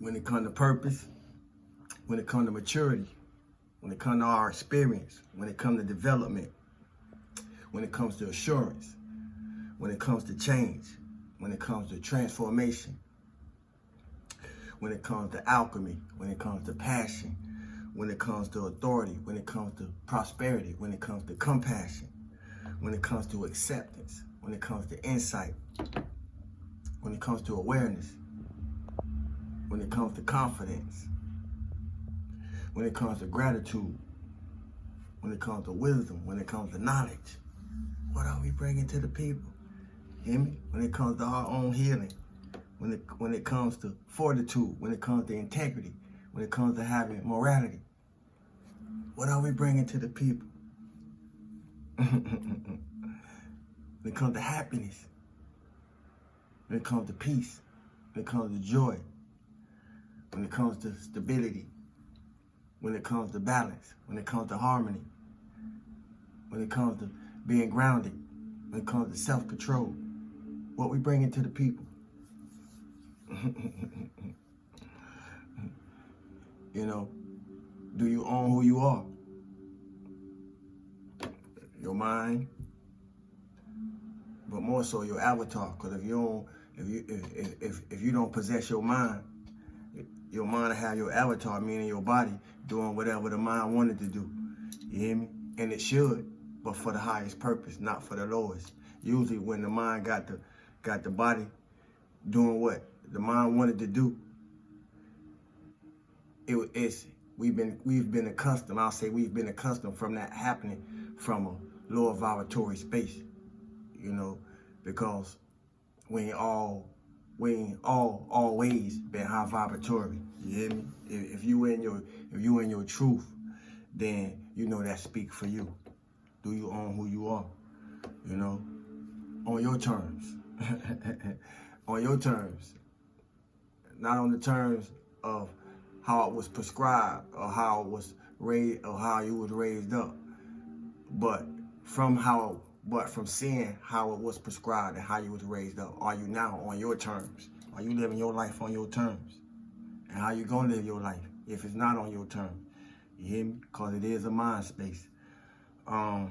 when it comes to purpose, when it comes to maturity, when it comes to our experience, when it comes to development, when it comes to assurance, when it comes to change, when it comes to transformation, when it comes to alchemy, when it comes to passion, when it comes to authority, when it comes to prosperity, when it comes to compassion, when it comes to acceptance, when it comes to insight, when it comes to awareness, when it comes to confidence, when it comes to gratitude, when it comes to wisdom, when it comes to knowledge. What are we bringing to the people? Hear me? When it comes to our own healing, when it comes to fortitude, when it comes to integrity, when it comes to having morality, what are we bringing to the people? When it comes to happiness, when it comes to peace, when it comes to joy, when it comes to stability, when it comes to balance, when it comes to harmony, when it comes to being grounded, when it comes to self-control, what we bringing to the people? You know, do you own who you are? Your mind, but more so your avatar. Because if you don't possess your mind will have your avatar, meaning your body, doing whatever the mind wanted to do. You hear me? And it should, but for the highest purpose, not for the lowest. Usually, when the mind got the body doing what the mind wanted to do, we've been accustomed. I'll say we've been accustomed from that happening from a lower vibratory space. You know, because we ain't all always been high vibratory. You hear me? If you in your truth, then you know that speak for you. Do you own who you are? You know, on your terms, on your terms, not on the terms of how it was prescribed or how it was raised or how you was raised up, but from seeing how it was prescribed and how you was raised up. Are you now on your terms? Are you living your life on your terms? And how you gonna live your life if it's not on your terms? You hear me? Because it is a mind space. I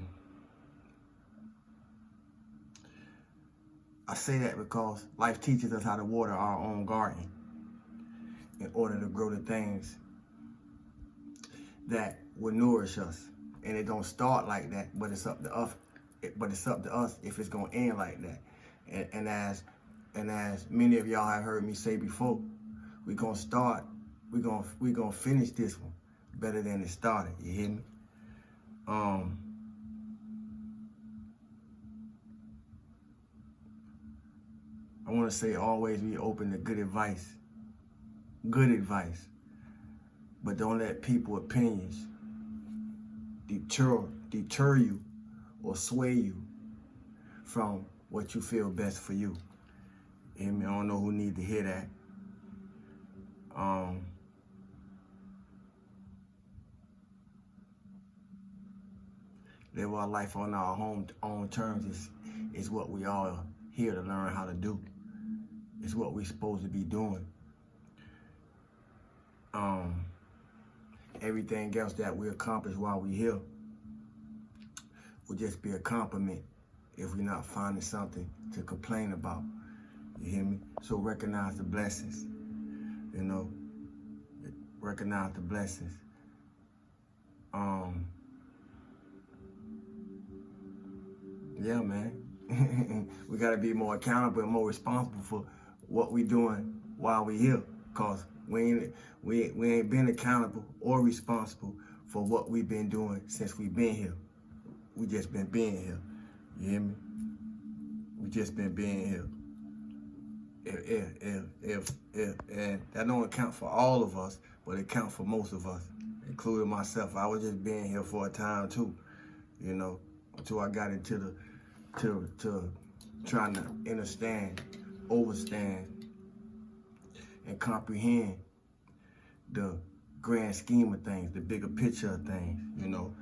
say that because life teaches us how to water our own garden in order to grow the things that will nourish us. And it don't start like that, but it's up to us. If it's gonna end like that. And as many of y'all have heard me say before, we're gonna finish this one better than it started. You hear me? I want to say always be open to good advice, but don't let people's opinions deter you or sway you from what you feel best for you. I don't know who need to hear that. Live our life on our own terms is what we all here to learn how to do. It's what we're supposed to be doing. Everything else that we accomplish while we're here will just be a compliment if we're not finding something to complain about. You hear me? So recognize the blessings. You know, recognize the blessings. Yeah, man. We gotta be more accountable and more responsible for what we doing while we here. Cause we ain't been accountable or responsible for what we've been doing since we've been here. We just been being here. You hear me? We just been being here. And that don't account for all of us, but it counts for most of us, including myself. I was just being here for a time too, you know, until I got into to trying to understand, overstand, and comprehend the grand scheme of things, the bigger picture of things, you know,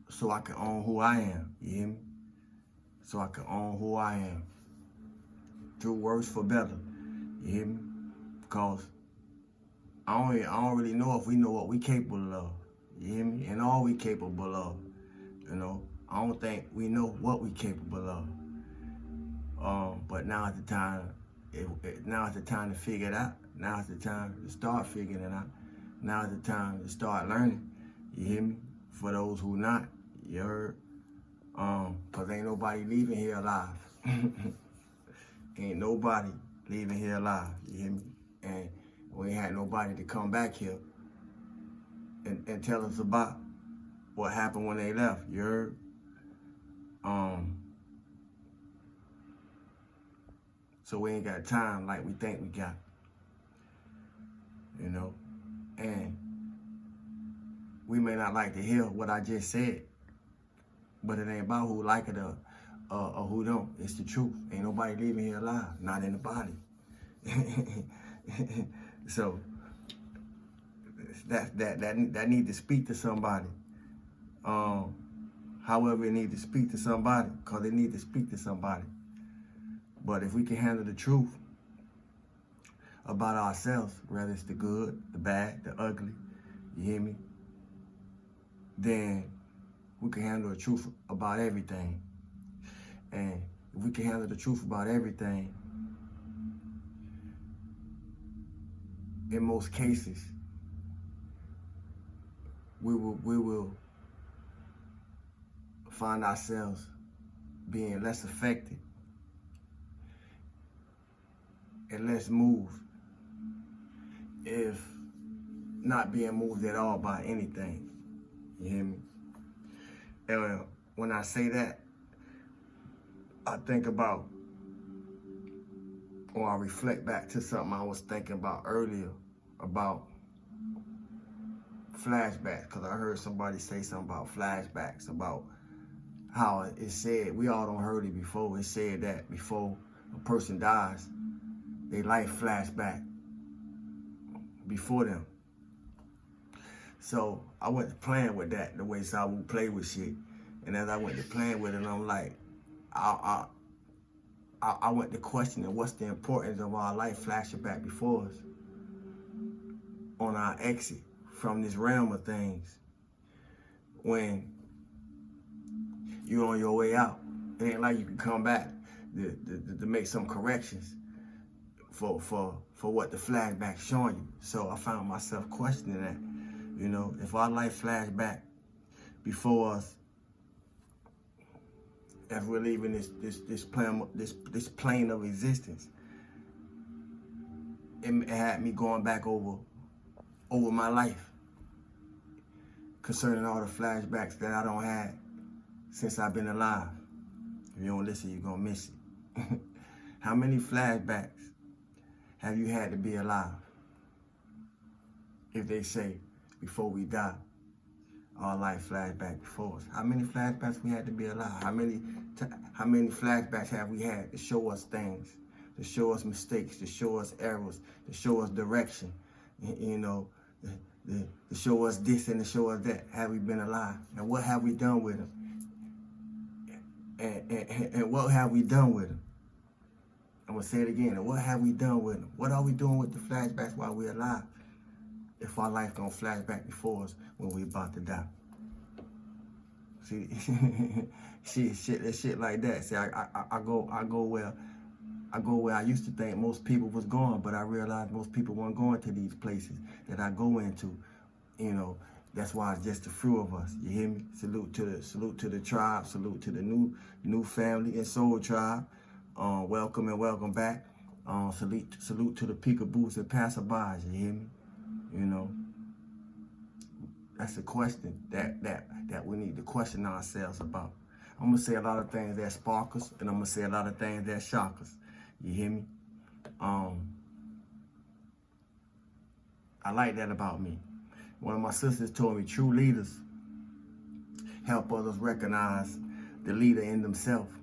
so I can own who I am, you hear me? So I can own who I am. Through worse for better, you hear me? Because I don't really know if we know what we capable of. You hear me? And all we capable of. You know, I don't think we know what we capable of. But now is the time. Now is the time to figure it out. Now is the time to start figuring it out. Now is the time to start learning. You hear me? For those who not, you heard? Cause ain't nobody leaving here alive. Ain't nobody leaving here alive. You hear me? And we ain't had nobody to come back here and tell us about what happened when they left. You heard? So we ain't got time like we think we got. You know? And we may not like to hear what I just said, but it ain't about who like it or who don't. It's the truth. Ain't nobody leaving here alive, not in the body. So that need to speak to somebody. However, it need to speak to somebody, cause it need to speak to somebody. But if we can handle the truth about ourselves, whether it's the good, the bad, the ugly, you hear me? Then we can handle the truth about everything. And if we can handle the truth about everything, in most cases, we will find ourselves being less affected and less moved, if not being moved at all by anything. You hear me? And when I say that, I think about, or I reflect back to something I was thinking about earlier about flashbacks, because I heard somebody say something about flashbacks, about how it said, we all done heard it before, it said that before a person dies, their life flash back before them. So I went to playing with that, the way I would play with shit. And as I went to playing with it, I'm like, I went to questioning what's the importance of our life flashing back before us on our exit from this realm of things. When you're on your way out, it ain't like you can come back to make some corrections for what the flashback's showing you. So I found myself questioning that. You know, if our life flashed back before us, as we're leaving this plane of existence, it had me going back over my life concerning all the flashbacks that I don't have since I've been alive. If you don't listen, you're gonna miss it. How many flashbacks have you had to be alive? If they say, before we die, our life flashed back before us. How many flashbacks we had to be alive? How many flashbacks have we had to show us things, to show us mistakes, to show us errors, to show us direction, you know, to show us this and to show us that? Have we been alive? And what have we done with them? And what have we done with them? I'm gonna say it again. And what have we done with them? What are we doing with the flashbacks while we're alive? If our life gonna flash back before us when we about to die. See, shit like that. See, I go where I used to think most people was going, but I realized most people weren't going to these places that I go into. You know, that's why it's just a few of us. You hear me? Salute to the tribe. Salute to the new family and soul tribe. Welcome and welcome back. Salute to the peekaboos and passerbys. You hear me? You know, that's a question that we need to question ourselves about. I'm gonna say a lot of things that spark us, and I'm gonna say a lot of things that shock us. You hear me? I like that about me. One of my sisters told me true leaders help others recognize the leader in themselves.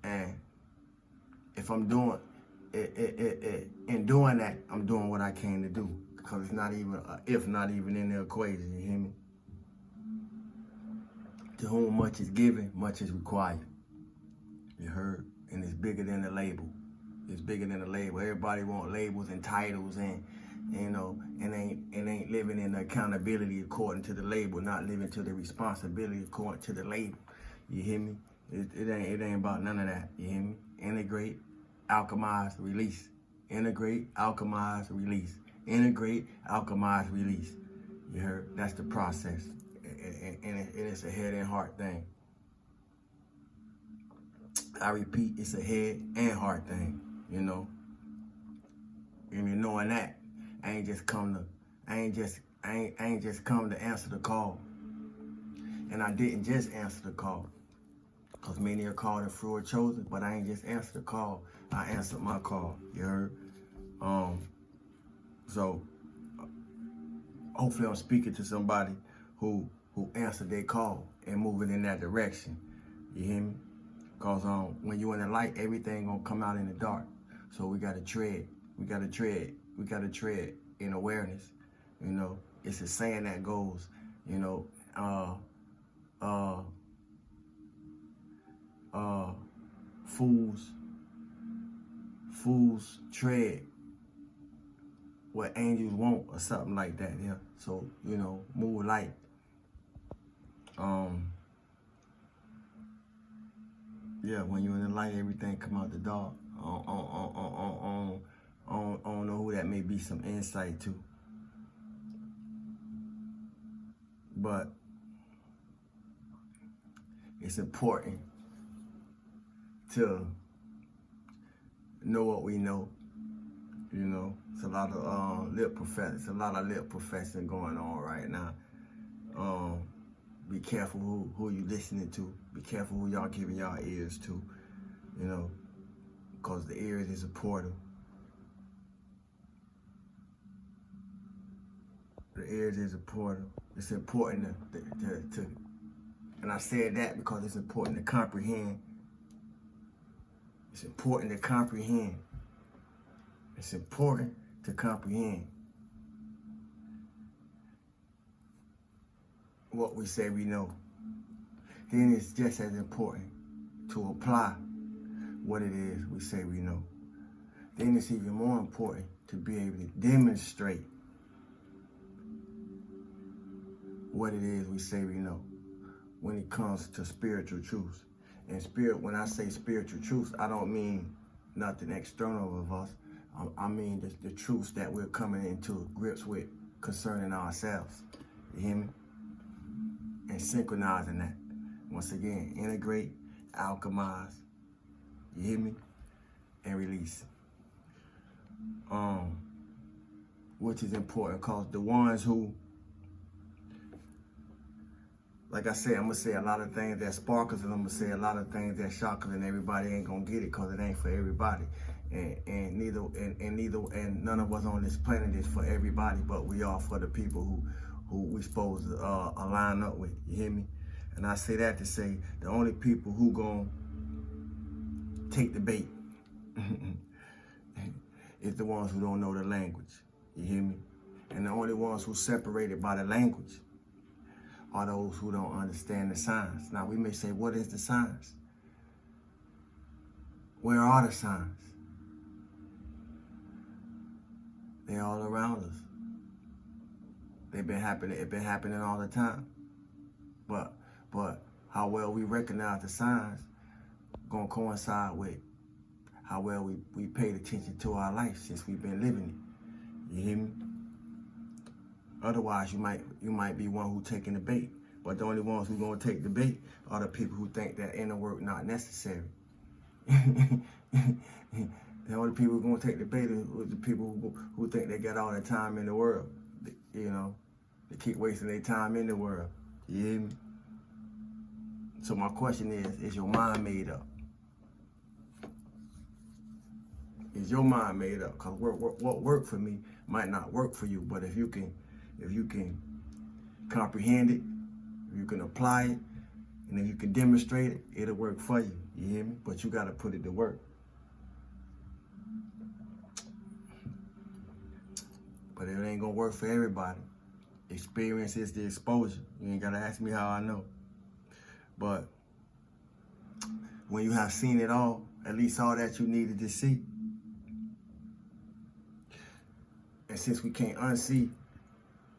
And if I'm doing in doing that, I'm doing what I came to do, because it's not even if not even in the equation. You hear me? To whom much is given, much is required. You heard? And it's bigger than the label. It's bigger than a label. Everybody want labels and titles and ain't living in the accountability according to the label, not living to the responsibility according to the label. You hear me? It ain't about none of that. You hear me? Integrate, alchemize, release. Integrate, alchemize, release. Integrate, alchemize, release. You heard? That's the process. And it's a head and heart thing. I repeat, it's a head and heart thing, you know. And you knowing that, I ain't just come to answer the call. And I didn't just answer the call. Because many are called and few are chosen, but I ain't just answered the call. I answered my call, you heard? So hopefully I'm speaking to somebody who answered their call and moving in that direction. You hear me? Because when you in the light, everything gonna come out in the dark. So we gotta tread. We gotta tread in awareness. You know, it's a saying that goes, you know, fools tread what angels want or something like that. Yeah. So, you know, move light. Yeah, when you're in the light, everything come out the dark. I don't know who that may be some insight to. But it's important to know what we know. You know, it's a lot of lip professing going on right now. Be careful who you listening to. Be careful who y'all giving y'all ears to, you know, because the ears is a portal. The ears is a portal. It's important to and I said that because it's important to comprehend. It's important to comprehend. It's important to comprehend what we say we know. Then it's just as important to apply what it is we say we know. Then it's even more important to be able to demonstrate what it is we say we know when it comes to spiritual truths. And when I say spiritual truths, I don't mean nothing external of us. I mean the truths that we're coming into grips with concerning ourselves. You hear me? And synchronizing that. Once again, integrate, alchemize, you hear me? And release. Which is important because the ones who, like I said, I'm gonna say a lot of things that sparkles and I'm gonna say a lot of things that shockers, and everybody ain't gonna get it because it ain't for everybody. And none of us on this planet is for everybody, but we are for the people who we supposed to align up with. You hear me? And I say that to say the only people who gonna take the bait is the ones who don't know the language. You hear me? And the only ones who separated by the language are those who don't understand the signs. Now we may say, what is the signs? Where are the signs? They're all around us. They've been happening. It's been happening all the time. But how well we recognize the signs gonna coincide with how well we paid attention to our life since we've been living it. You hear me? Otherwise, you might be one who taking the bait. But the only ones who gonna take the bait are the people who think that inner work not necessary. The only people who gonna take the bait are the people who think they got all the time in the world. You know, they keep wasting their time in the world. You hear me? So my question is your mind made up? Is your mind made up? Because what worked for me might not work for you. But if you can comprehend it, if you can apply it, and if you can demonstrate it, it'll work for you. You hear me? But you got to put it to work. But it ain't gonna work for everybody. Experience is the exposure. You ain't gotta ask me how I know. But when you have seen it all, at least all that you needed to see, And since we can't unsee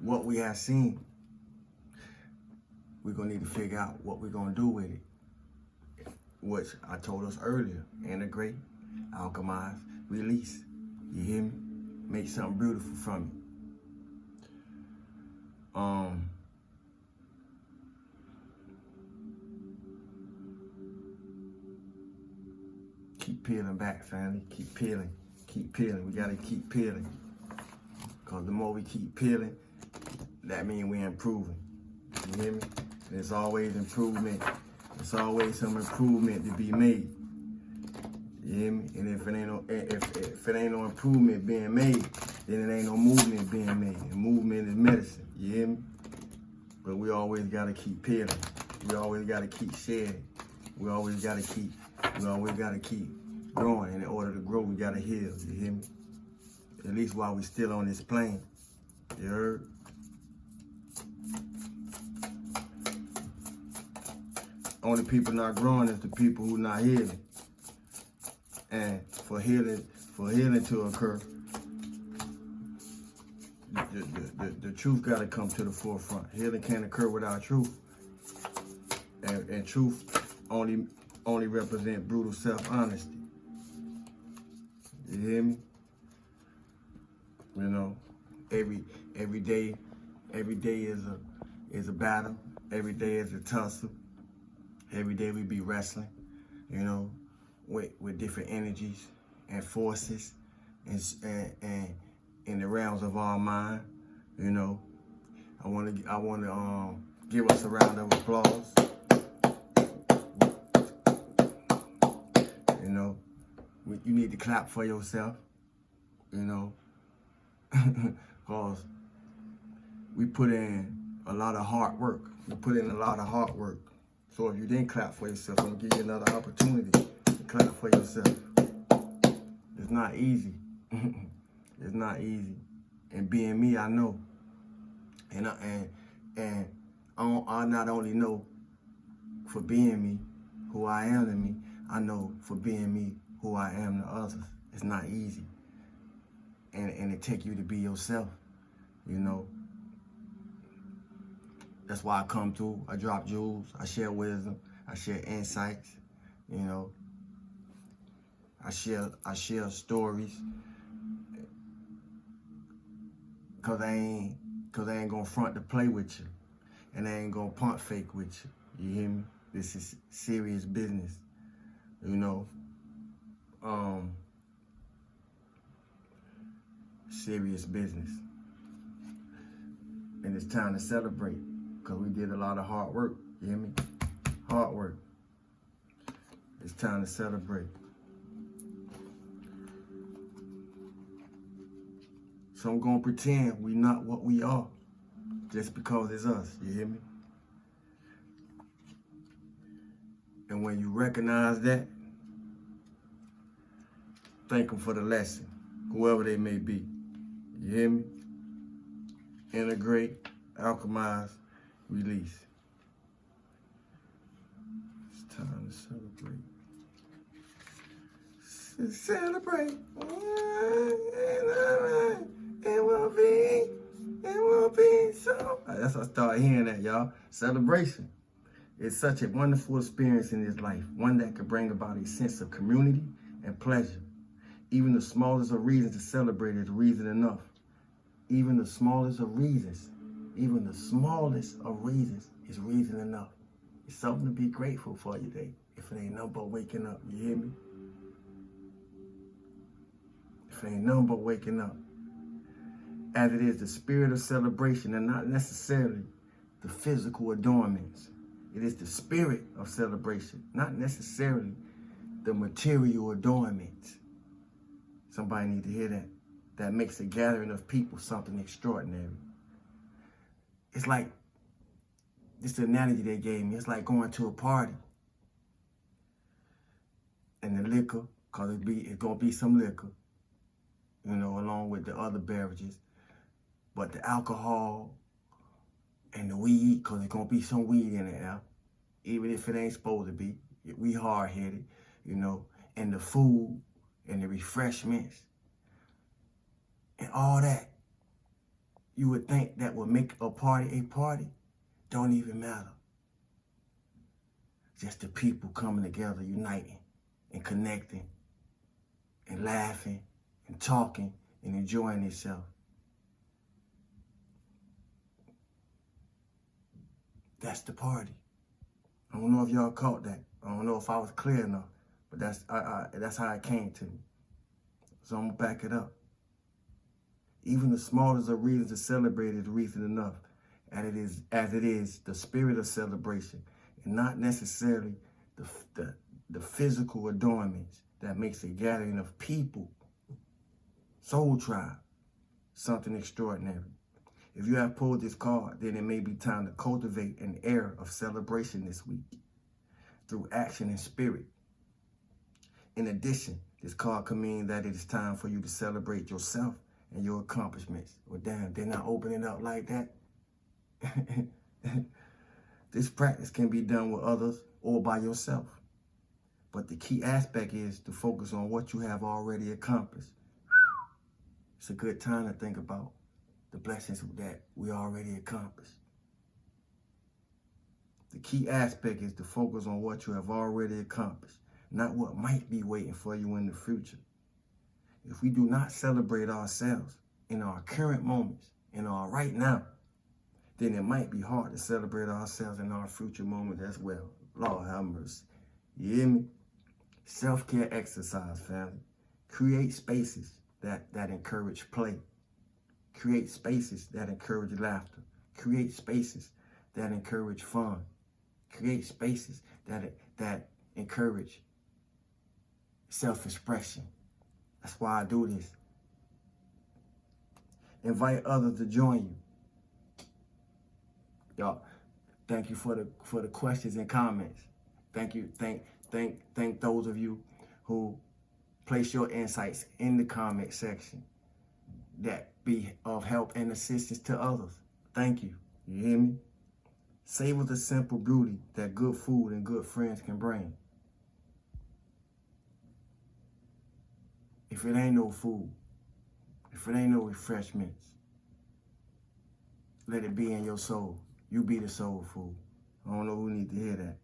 what we have seen, we're going to need to figure out what we're going to do with it. Which I told us earlier, integrate, alchemize, release. You hear me? Make something beautiful from it. Keep peeling back, family. Keep peeling. Keep peeling. We gotta keep peeling. Cause the more we keep peeling, that means we're improving. You hear me? There's always improvement. There's always some improvement to be made. You hear me? And if it ain't no improvement being made, then it ain't no movement being made. And movement is medicine. You hear me? But we always gotta keep peeling. We always gotta keep shedding. We always gotta keep growing. And in order to grow, we gotta heal. You hear me? At least while we still on this plane. You heard? Only people not growing is the people who not healing. And for healing to occur, the truth got to come to the forefront. Healing can't occur without truth, and truth only represent brutal self-honesty. You hear me? You know, every day is a battle. Every day is a tussle. Every day we be wrestling. You know, with different energies and forces and in the realms of our mind. You know, I want to give us a round of applause. You know, you need to clap for yourself. You know, because we put in a lot of hard work. We put in a lot of hard work. So if you didn't clap for yourself, I'm gonna give you another opportunity to clap for yourself. It's not easy. It's not easy. And being me, I know. And I not only know for being me, who I am to me, I know for being me, who I am to others. It's not easy. And it take you to be yourself, you know. That's why I come through. I drop jewels. I share wisdom. I share insights. You know. I share stories. Cause I ain't gonna front to play with you, and I ain't gonna pump fake with you. You hear me? This is serious business. You know. Serious business. And it's time to celebrate. Because we did a lot of hard work, you hear me? Hard work. It's time to celebrate. So I'm going to pretend we not what we are just because it's us, you hear me? And when you recognize that, thank them for the lesson, whoever they may be. You hear me? Integrate, alchemize, release. It's time to celebrate. Celebrate. It will be so. That's what I started hearing that, y'all. Celebration. It's such a wonderful experience in this life, one that could bring about a sense of community and pleasure. Even the smallest of reasons to celebrate is reason enough. Even the smallest of reasons is reason enough. It's something to be grateful for today. If it ain't nothing but waking up, you hear me? If it ain't nothing but waking up. As it is the spirit of celebration and not necessarily the physical adornments. It is the spirit of celebration, not necessarily the material adornments. Somebody need to hear that. That makes a gathering of people something extraordinary. It's like, this is the analogy they gave me. It's like going to a party. And the liquor, because it's going to be some liquor, you know, along with the other beverages. But the alcohol and the weed, because there's going to be some weed in the air, even if it ain't supposed to be. We hard-headed, you know. And the food and the refreshments and all that you would think that would make a party, don't even matter. Just the people coming together, uniting and connecting and laughing and talking and enjoying themselves. That's the party. I don't know if y'all caught that. I don't know if I was clear enough, but that's how it came to me. So I'm gonna back it up. Even the smallest of reasons to celebrate is reason enough, as it is the spirit of celebration, and not necessarily the physical adornments that makes a gathering of people, soul tribe, something extraordinary. If you have pulled this card, then it may be time to cultivate an air of celebration this week through action and spirit. In addition, this card can mean that it is time for you to celebrate yourself and your accomplishments. Well, damn, they're not opening up like that. This practice can be done with others or by yourself. But the key aspect is to focus on what you have already accomplished. It's a good time to think about the blessings that we already accomplished. The key aspect is to focus on what you have already accomplished, not what might be waiting for you in the future. If we do not celebrate ourselves in our current moments, in our right now, then it might be hard to celebrate ourselves in our future moments as well. Lord have mercy. You hear me? Self-care exercise, family. Create spaces that encourage play. Create spaces that encourage laughter. Create spaces that encourage fun. Create spaces that encourage self-expression. That's why I do this. Invite others to join you. Y'all, thank you for the questions and comments. Thank you. Thank those of you who place your insights in the comment section that be of help and assistance to others. Thank you. You hear me? Savor the simple beauty that good food and good friends can bring. If it ain't no food, if it ain't no refreshments, let it be in your soul. You be the soul food. I don't know who need to hear that.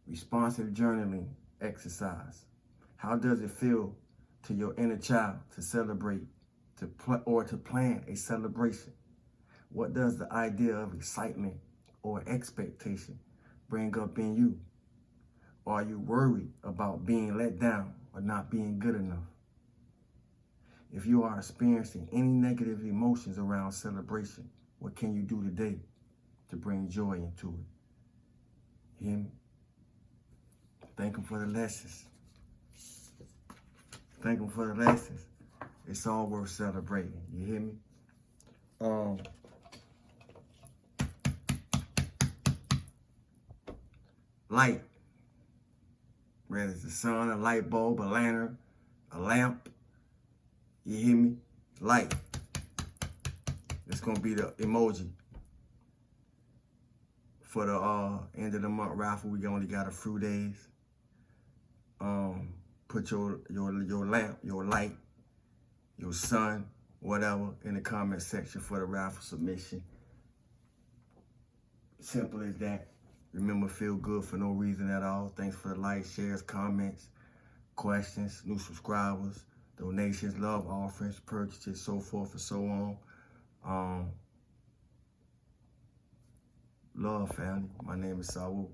Responsive journaling exercise. How does it feel to your inner child to celebrate, to plan a celebration? What does the idea of excitement or expectation bring up in you? Or are you worried about being let down or not being good enough? If you are experiencing any negative emotions around celebration, what can you do today to bring joy into it? Hear me? Thank him for the lessons. Thank him for the lessons. It's all worth celebrating. You hear me? Light. Whether it's the sun, a light bulb, a lantern, a lamp. You hear me? Light. It's going to be the emoji for the end of the month raffle. We only got a few days. Put your lamp, your light, your sun, whatever, in the comment section for the raffle submission. Simple as that. Remember, feel good for no reason at all. Thanks for the likes, shares, comments, questions, new subscribers, donations, love offerings, purchases, so forth and so on. Love, family. My name is Saul.